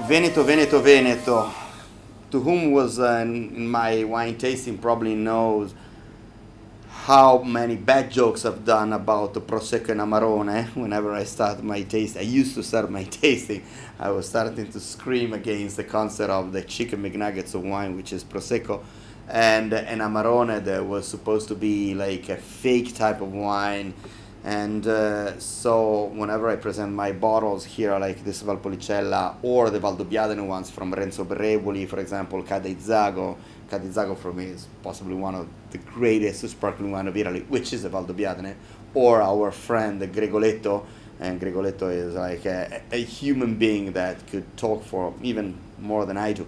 Veneto, Veneto, Veneto. To whom was in my wine tasting probably knows how many bad jokes I've done about the Prosecco and Amarone whenever I start my taste. I used to start my tasting. I was starting to scream against the concept of the chicken McNuggets of wine, which is Prosecco, and an Amarone that was supposed to be like a fake type of wine. And so whenever I present my bottles here, like this Valpolicella or the Valdobbiadene ones from Renzo Berrevoli, for example, Cadizzago. Cadizzago for me is possibly one of the greatest sparkling wine of Italy, which is the Valdobbiadene, or our friend Gregoletto. And Gregoletto is like a human being that could talk for even more than I do.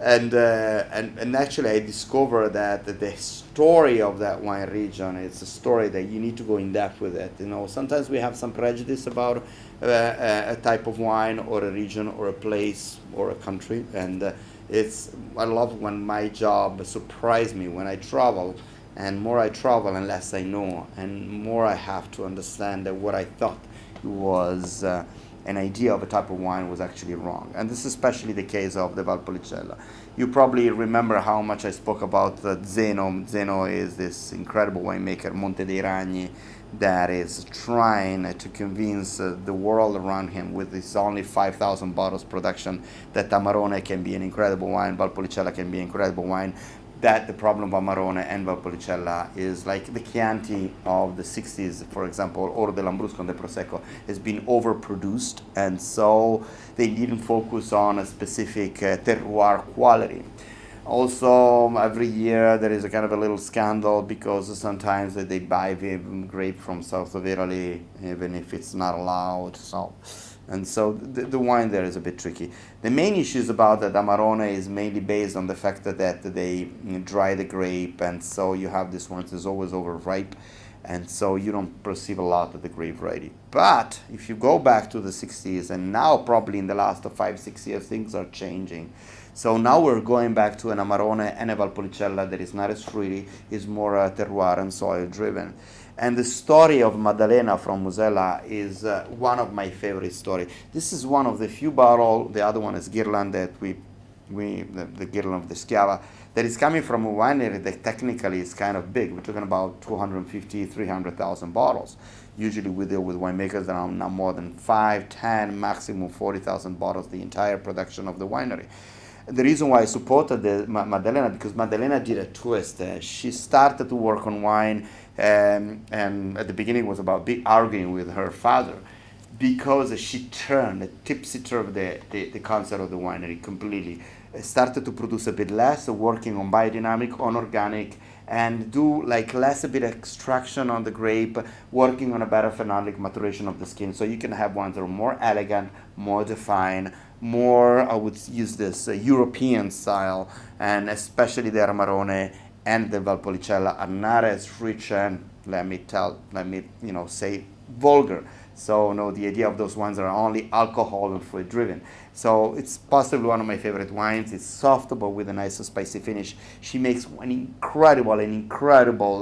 And actually I discovered that the story of that wine region is a story that you need to go in depth with it. You know, sometimes we have some prejudice about a type of wine or a region or a place or a country, and I love when my job surprised me when I travel. And more I travel and less I know, and more I have to understand that what I thought was an idea of a type of wine was actually wrong. And this is especially the case of the Valpolicella. You probably remember how much I spoke about Zeno. Zeno is this incredible winemaker, Monte dei Ragni, that is trying to convince the world around him with his only 5,000 bottles production that Amarone can be an incredible wine, Valpolicella can be an incredible wine. That the problem of Amarone and Valpolicella is like the Chianti of the 60s, for example, or the Lambrusco and the Prosecco has been overproduced, and so they didn't focus on a specific terroir quality. Also, every year there is a kind of a little scandal because sometimes they buy the grape from south of Italy, even if it's not allowed. So the wine there is a bit tricky. The main issues about the Amarone is mainly based on the fact that they dry the grape, and so you have this one that is always overripe, and so you don't perceive a lot of the grape variety. But if you go back to the 60s, and now probably in the last 5-6 years, things are changing. So now we're going back to an Amarone and a Valpolicella that is not as fruity, is more terroir and soil driven. And the story of Maddalena from Musella is one of my favorite stories. This is one of the few bottles, the other one is Guerlain, that the Guerlain of the Schiava, that is coming from a winery that technically is kind of big. We're talking about 250, 300,000 bottles. Usually we deal with winemakers that are not more than 5, 10, maximum 40,000 bottles, the entire production of the winery. The reason why I supported Maddalena, because Maddalena did a twist. She started to work on wine, and at the beginning was about arguing with her father, because she turned, tipsy-turved the concept of the winery completely. Started to produce a bit less, working on biodynamic, on organic, and do like less a bit extraction on the grape, working on a better phenolic maturation of the skin. So you can have ones that are more elegant, more defined, more, I would use this, European style, and especially the Amarone and the Valpolicella are not as rich and, say, vulgar. So no, the idea of those wines are only alcohol and fruit driven. So it's possibly one of my favorite wines. It's soft but with a nice spicy finish. She makes an incredible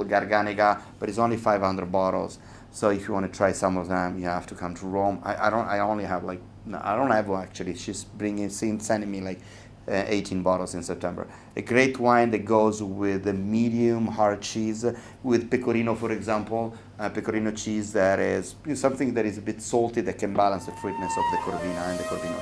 Garganega, but it's only 500 bottles. So if you want to try some of them, you have to come to Rome. I don't have actually. She's sending me like 18 bottles in September. A great wine that goes with a medium hard cheese, with pecorino, for example, pecorino cheese that is something that is a bit salty that can balance the fruitiness of the Corvina and the Corvino.